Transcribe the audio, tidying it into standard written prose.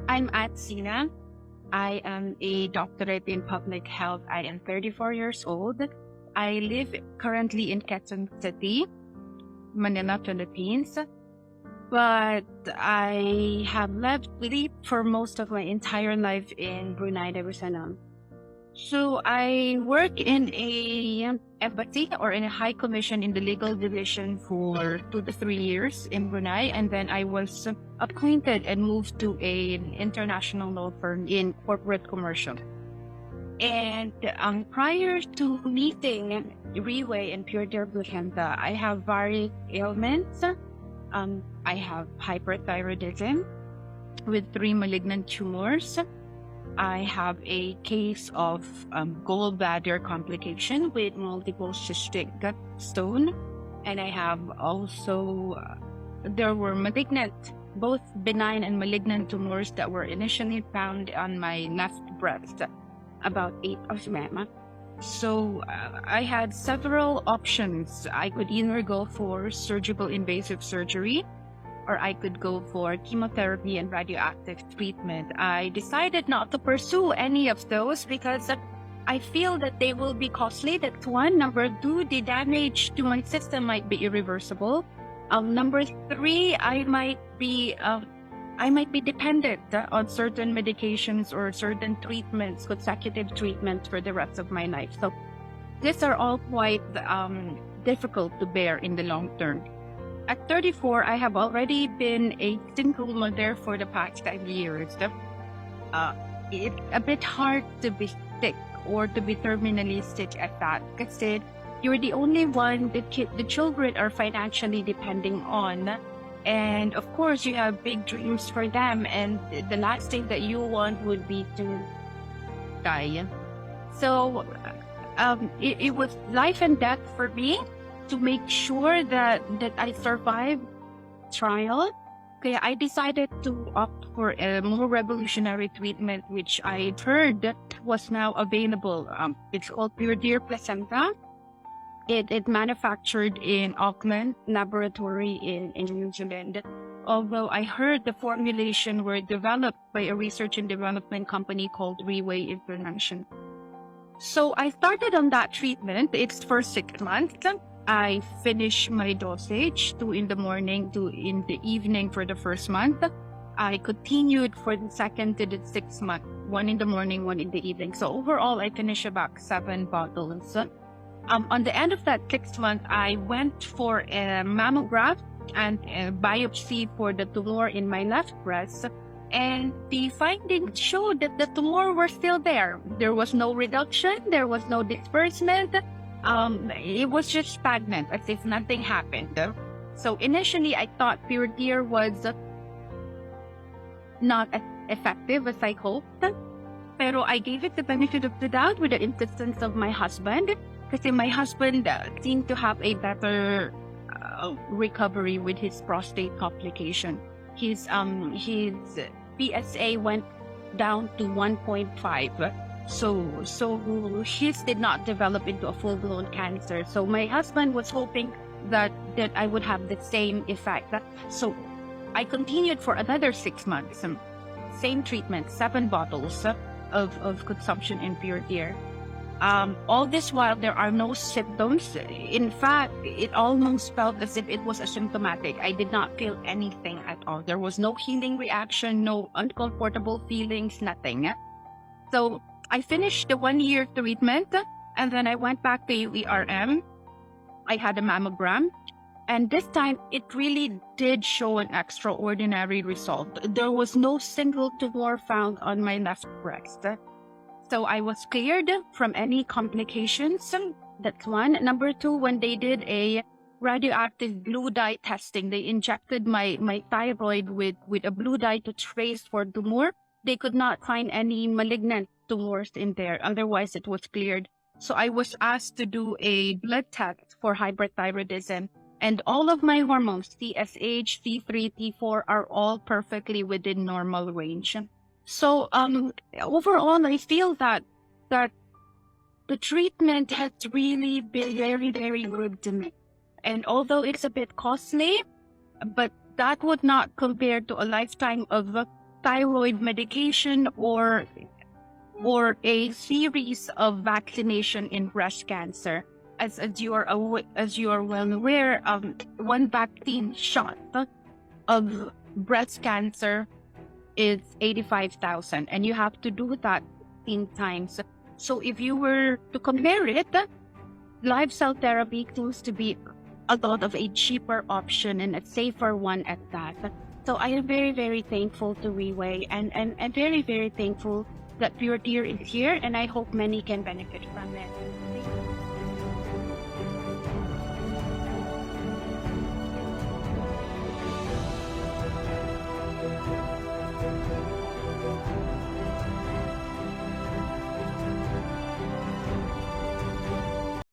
I'm at Sina. I am a doctorate in public health. I am 34 years old. I live currently in Quezon City, Manila, Philippines. But I have lived for most of my entire life in Brunei Darussalam. So I work in a embassy or in a high commission in the legal division for 2 to 3 years in Brunei, and then I was appointed and moved to an international law firm in corporate commercial. And prior to meeting Riway and Purtier Placenta, I have various ailments. I have hyperthyroidism with 3 malignant tumors. I have a case of gallbladder complication with multiple cystic gut stone. And I have also, there were malignant, both benign and malignant tumors that were initially found on my left breast, about 8 of them. So I had several options. I could either go for surgical invasive surgery, or I could go for chemotherapy and radioactive treatment. I decided not to pursue any of those because I feel that they will be costly. That's one. Number two, the damage to my system might be irreversible. Number three, I might be dependent on certain medications or certain treatments, consecutive treatments for the rest of my life. So these are all quite difficult to bear in the long term. At 34, I have already been a single mother for the past 5 years. It's a bit hard to be sick or to be terminally sick at that because you're the only one that the children are financially depending on. And of course, you have big dreams for them. And the last thing that you want would be to die. So it was life and death for me to make sure that I survive trial. Okay, I decided to opt for a more revolutionary treatment, which I heard was now available. It's called Purtier Placenta. It manufactured in Auckland Laboratory in New Zealand. Although I heard the formulation were developed by a research and development company called Riway International. So I started on that treatment. It's for 6 months. I finished my dosage, 2 in the morning, 2 in the evening for the first month. I continued for the second to the 6th month, 1 in the morning, 1 in the evening. So overall, I finished about 7 bottles. On the end of that 6th month, I went for a mammogram and a biopsy for the tumor in my left breast. And the findings showed that the tumor was still there. There was no reduction. There was no disbursement. It was just stagnant, as if nothing happened. So initially, I thought Purtier was not as effective as I hoped. Pero I gave it the benefit of the doubt with the insistence of my husband, because my husband seemed to have a better recovery with his prostate complication. His PSA went down to 1.5. So his did not develop into a full-blown cancer. So my husband was hoping that I would have the same effect. So I continued for another 6 months. Same treatment, 7 bottles of consumption in Purtier. All this while, there are no symptoms. In fact, it almost felt as if it was asymptomatic. I did not feel anything at all. There was no healing reaction, no uncomfortable feelings, nothing. So I finished the 1-year treatment, and then I went back to UERM. I had a mammogram, and this time it really did show an extraordinary result. There was no single tumor found on my left breast. So I was cleared from any complications. That's one. Number two, when they did a radioactive blue dye testing, they injected my thyroid with a blue dye to trace for tumor. They could not find any malignant tumors in there. Otherwise, it was cleared. So I was asked to do a blood test for hyperthyroidism. And all of my hormones, TSH, T3, T4, are all perfectly within normal range. So overall, I feel that the treatment has really been very, very good to me. And although it's a bit costly, but that would not compare to a lifetime of thyroid medication or a series of vaccination in breast cancer. As you are well aware, one vaccine shot of breast cancer is 85,000, and you have to do that 15 times. So if you were to compare it, live cell therapy seems to be a lot of a cheaper option and a safer one at that. So I am very, very thankful to Reway, and very, very thankful that Purtier is here, and I hope many can benefit from it.